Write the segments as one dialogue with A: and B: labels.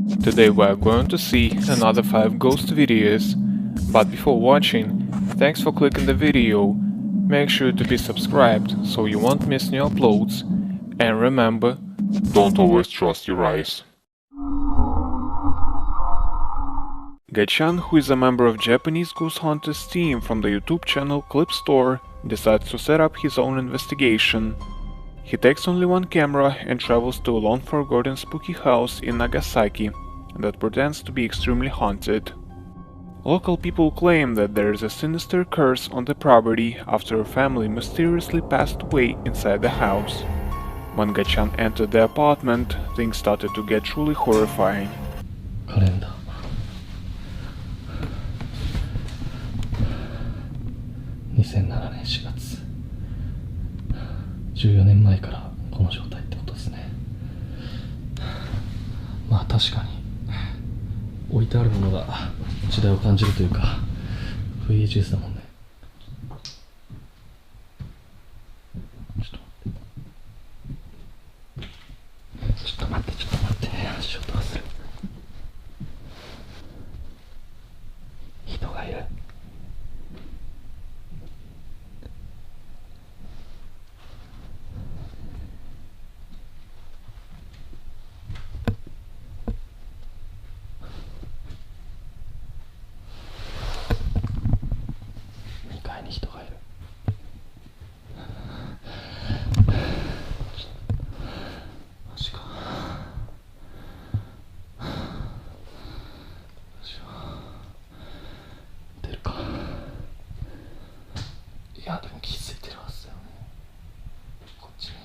A: Today we are going to see another 5 ghost videos, but before watching, thanks for clicking the video, make sure to be subscribed so you won't miss new uploads, and remember, don't always trust your eyes. Gai-chan, who is a member of Japanese Ghost Hunters team from the YouTube channel Clip Store, decides to set up his own investigation. He takes only one camera and travels to a long-forgotten spooky house in Nagasaki that pretends to be extremely haunted. Local people claim that there is a sinister curse on the property after a family mysteriously passed away inside the house. When Gai-chan entered the apartment, things started to get truly horrifying.
B: カレンダー2007年4月14年前からこの状態ってことですね。まあ確かに置いてあるものが時代を感じるというか VHS だもんね。ちょっと待って足音がする。人がいる。2階に人がいる。マジか。出るか。いやでも気づいてるはずだよね。こっちに。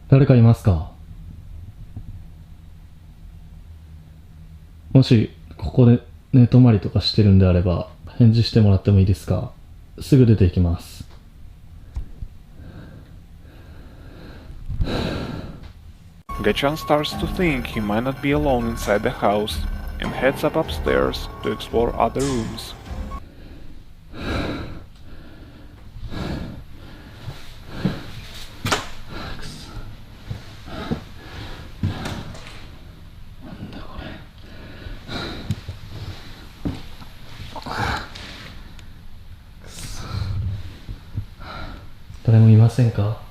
B: 誰かいますか？もしここで寝泊まりとかしてるんであれば返事してもらってもいいですか？すぐ出ていきます。
A: Gai-chan starts to think he might not be alone inside the house and heads up upstairs to explore other rooms.
B: X 誰もいませんか？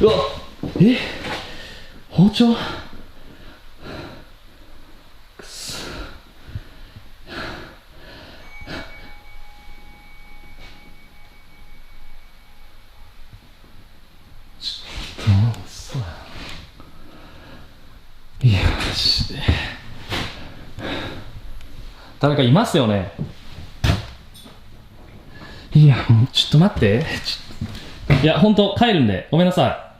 B: うわっ包丁くそそうや。いやマジで誰かいますよね。いやもうちょっと待って、いや本当帰るんでごめんなさい。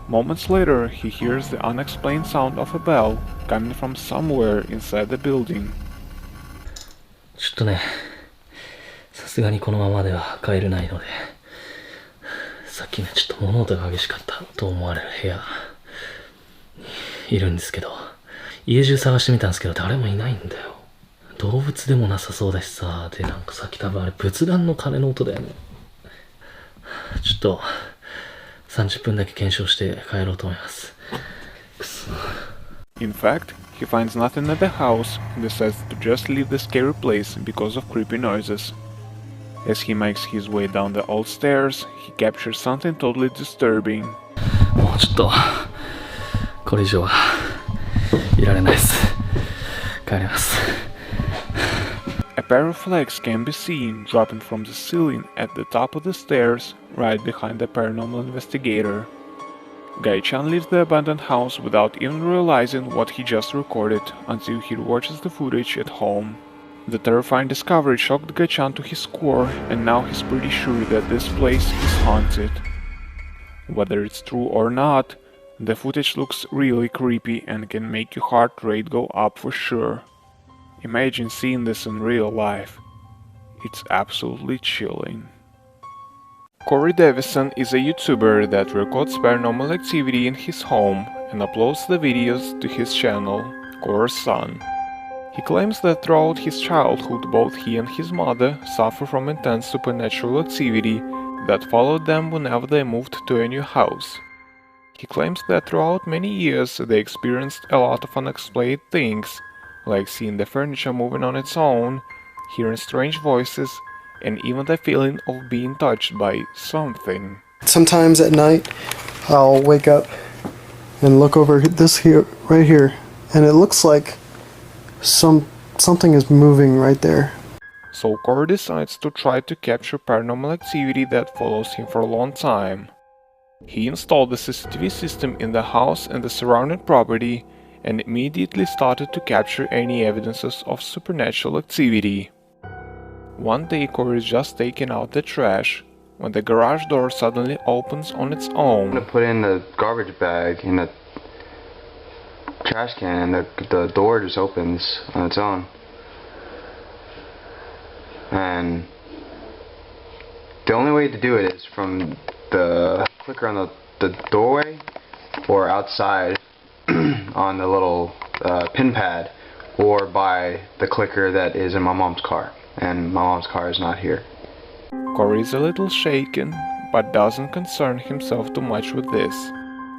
A: Moments later, he hears the unexplained sound of a bell coming from somewhere inside the building.
B: ちょっとね、さすがにこのままでは帰れないので、さっきね、ちょっと物音が激しかったと思われる部屋にいるんですけど、家中探してみたんですけど誰もいないんだよ。動物でもなさそうだしさ、でなんかさっき多分あれ仏壇の鐘の音だよね。ちょっと30分だけ検証して帰ろうと思います。くそ。
A: In fact, he finds nothing at the house and decides to just leave the scary place because of creepy noises. As he makes his way down the old stairs, he captures something totally disturbing.
B: もうちょっとこれ以上はいられないです。帰ります。
A: A pair of legs can be seen dropping from the ceiling at the top of the stairs, right behind the paranormal investigator. Gai-chan leaves the abandoned house without even realizing what he just recorded until he watches the footage at home. The terrifying discovery shocked Gai-chan to his core, and now he's pretty sure that this place is haunted. Whether it's true or not, the footage looks really creepy and can make your heart rate go up for sure. Imagine seeing this in real life. It's absolutely chilling. Corey Davison is a YouTuber that records paranormal activity in his home and uploads the videos to his channel, Core's Son. He claims that throughout his childhood both he and his mother suffer from intense supernatural activity that followed them whenever they moved to a new house. He claims that throughout many years they experienced a lot of unexplained things, like seeing the furniture moving on its own, hearing strange voices, and even the feeling of being touched by something.
C: Sometimes at night, I'll wake up and look over this here, right here, and it looks like something is moving right there.
A: So Corey decides to try to capture paranormal activity that follows him for a long time. He installed the CCTV system in the house and the surrounding property and immediately started to capture any evidences of supernatural activity. One day Corey is just taking out the trash when the garage door suddenly opens on its own.
D: I'm gonna put in the garbage bag in the trash can and the door just opens on its own. And the only way to do it is from the clicker on the doorway or outside on the little pin pad, or by the clicker that is in my mom's car, and my mom's car is not here.
A: Corey is a little shaken, but doesn't concern himself too much with this.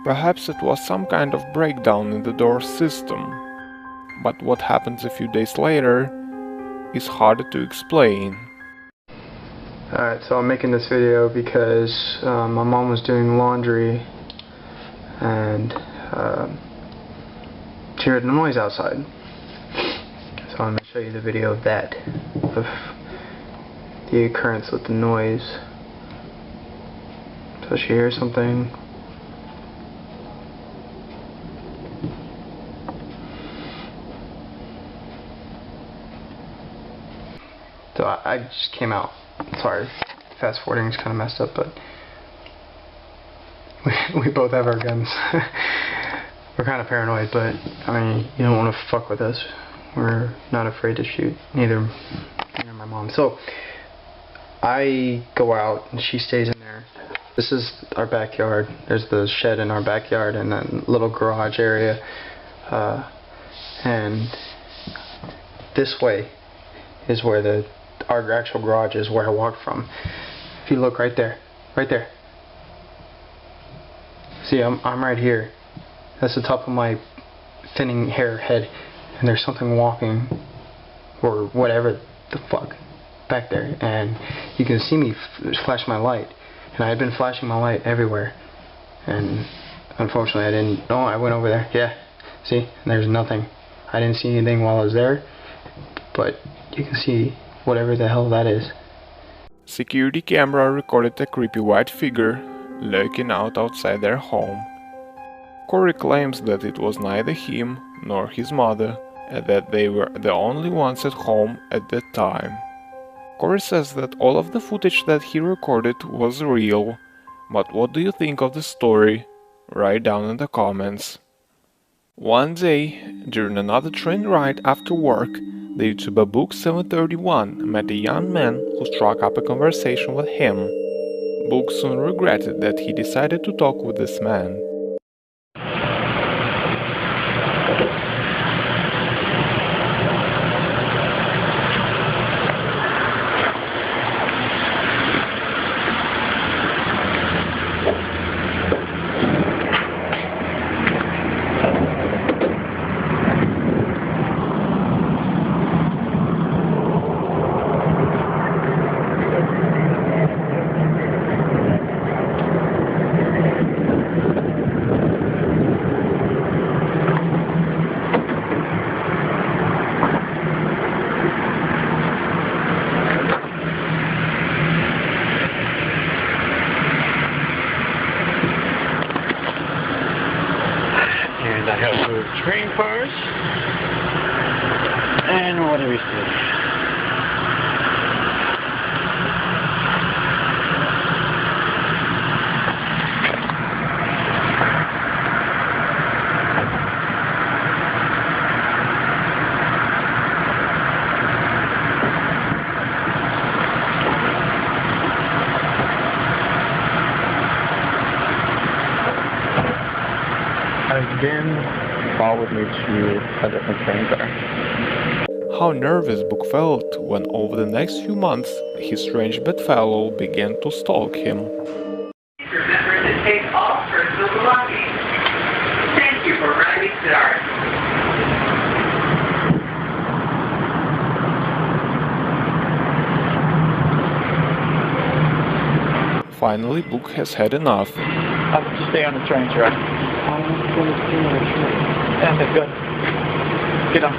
A: Perhaps it was some kind of breakdown in the door system. But what happens a few days later is harder to explain.
E: Alright, so I'm making this video because my mom was doing laundry and she heard a noise outside. So I'm going to show you the video of that, of the occurrence with the noise. So she hears something. So I just came out. Sorry, fast forwarding is kind of messed up, but we both have our guns. We're kind of paranoid, but I mean, you don't want to fuck with us. We're not afraid to shoot, neither me nor my mom. So I go out and she stays in there. This is our backyard. There's the shed in our backyard and then little garage area, and this way is where our actual garage is, where I walked from. If you look right there, see, I'm right here. That's the top of my thinning hair head, and there's something walking, or whatever the fuck, back there, and you can see me flash my light, and I had been flashing my light everywhere, and unfortunately I didn't. Oh, I went over there. Yeah, see, there's nothing. I didn't see anything while I was there, but you can see whatever the hell that is.
A: Security camera recorded a creepy white figure lurking outside their home. Corey claims that it was neither him nor his mother, and that they were the only ones at home at that time. Corey says that all of the footage that he recorded was real, but what do you think of the story? Write down in the comments. One day, during another train ride after work, the YouTuber Book731 met a young man who struck up a conversation with him. Book soon regretted that he decided to talk with this man.
F: And I have the train cars. And what do we see?
G: then followed me to a different train car.
A: How nervous Book felt when over the next few months his strange bedfellow began to stalk him.
H: Remember to take off personal belongings. Thank you for riding Stars.
A: Finally, Book has had enough.
F: I'll just stay on the train track. I'm going to stay on the train. Yeah, that's good. Get on.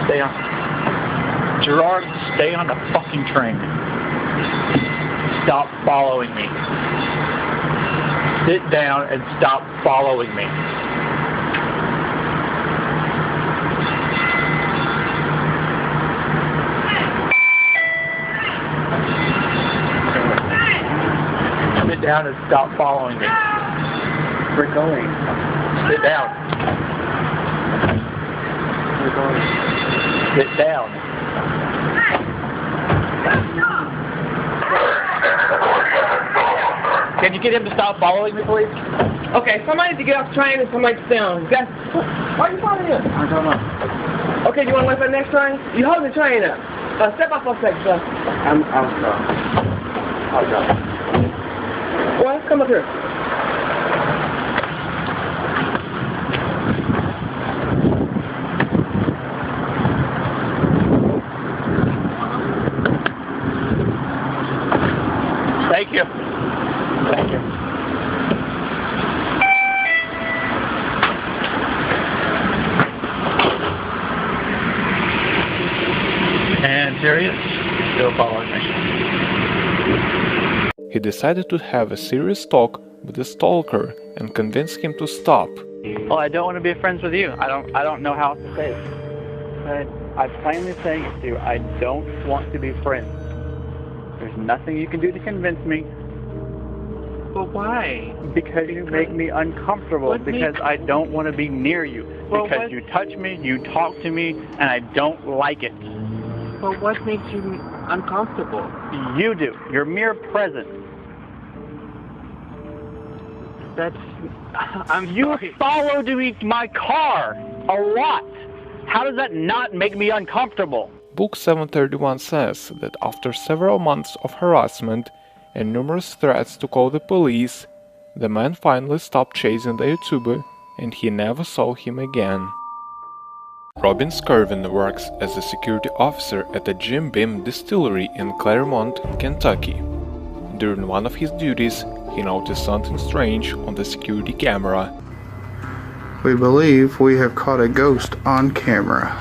F: Stay on. Gerard, stay on the fucking train. Stop following me. Sit down and stop following me. Sit down and stop following me. We're going. Sit down. We're going. Sit down. Can you get him to stop following me, please?
I: Okay, somebody needs to get off the train and somebody to stay on. Why are you following him?
F: I don't know.
I: Okay, do you want to wait for the next train? You holding the train up. Step off for a second, sir.
F: I'll go.
I: Boy, come up here.
F: Thank you. Thank you. And here he is, still following me.
A: He decided to have a serious talk with the stalker and convince him to stop.
J: Well, I don't want to be friends with you. I don't know how else to say it. But I'm plainly saying it to you. I don't want to be friends. There's nothing you can do to convince me.
I: But why?
J: Because you make me uncomfortable. Because I don't want to be near you.
I: Well,
J: because you touch me, you talk to me, and I don't like it.
I: But what makes you uncomfortable?
J: You do. Your mere presence. You followed me my car a lot. How does that not make me uncomfortable?
A: Book 731 says that after several months of harassment and numerous threats to call the police, the man finally stopped chasing the YouTuber and he never saw him again. Robin Skirvin works as a security officer at a Jim Beam distillery in Claremont, Kentucky. During one of his duties, he noticed something strange on the security camera.
D: We believe we have caught a ghost on camera.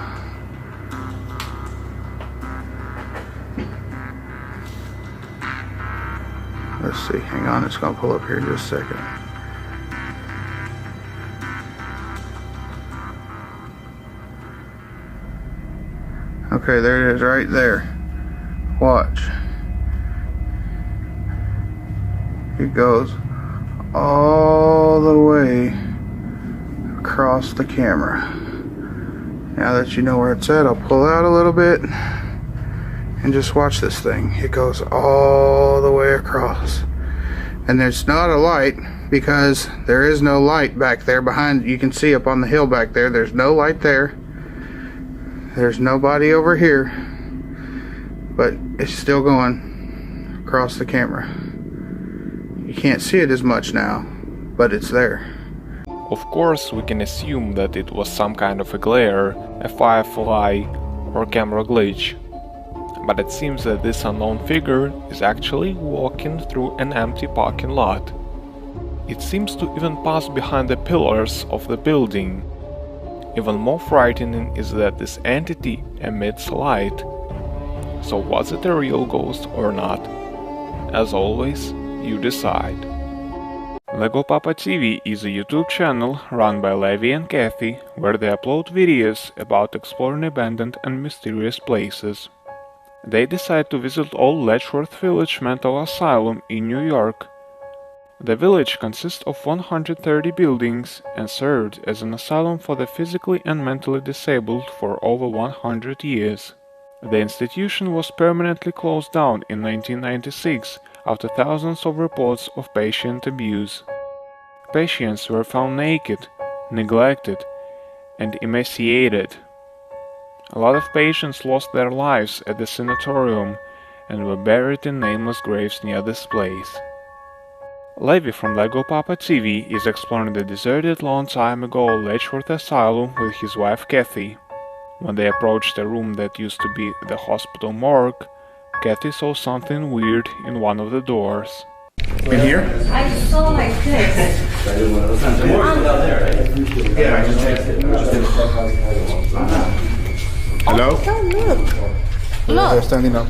D: Let's see, hang on, it's gonna pull up here in just a second. Okay, there it is right there. Watch. It goes all the way across the camera. Now that you know where it's at, I'll pull out a little bit and just watch this thing. It goes all the way across. And there's not a light because there is no light back there behind. You can see up on the hill back there. There's no light there. There's nobody over here. But it's still going across the camera. You can't see it as much now, but it's there.
A: Of course, we can assume that it was some kind of a glare, a firefly, or camera glitch. But it seems that this unknown figure is actually walking through an empty parking lot. It seems to even pass behind the pillars of the building. Even more frightening is that this entity emits light. So was it a real ghost or not? As always, you decide. Lego Papa TV is a YouTube channel run by Levi and Kathy, where they upload videos about exploring abandoned and mysterious places. They decide to visit Old Letchworth Village Mental Asylum in New York. The village consists of 130 buildings and served as an asylum for the physically and mentally disabled for over 100 years. The institution was permanently closed down in 1996 after thousands of reports of patient abuse. Patients were found naked, neglected, and emaciated. A lot of patients lost their lives at the sanatorium and were buried in nameless graves near this place. Levi from Lego Papa TV is exploring the deserted long time ago Letchworth Asylum with his wife Kathy. When they approached a room that used to be the hospital morgue, Kathy saw something weird in one of the doors.
K: In here?
L: I saw like this.
K: Hello?
L: Oh, look.
K: They're
L: Look.
K: standing up.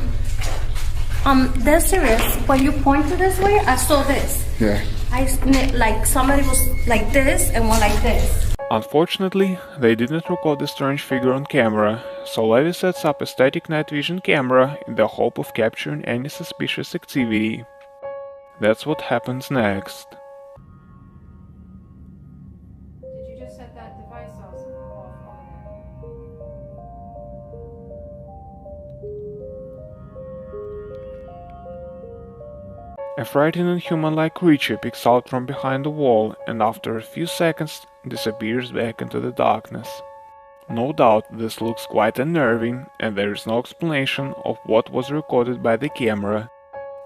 L: They're serious. When you pointed this way, I saw this.
K: Yeah.
L: Like somebody was like this and one like this.
A: Unfortunately, they didn't record the strange figure on camera, so Levi sets up a static night vision camera in the hope of capturing any suspicious activity. That's what happens next.
M: Did you just set that device off
A: A frightening human-like creature peeks out from behind the wall and after a few seconds disappears back into the darkness. No doubt this looks quite unnerving and there is no explanation of what was recorded by the camera.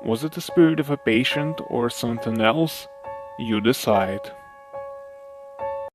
A: Was it the spirit of a patient or something else? You decide.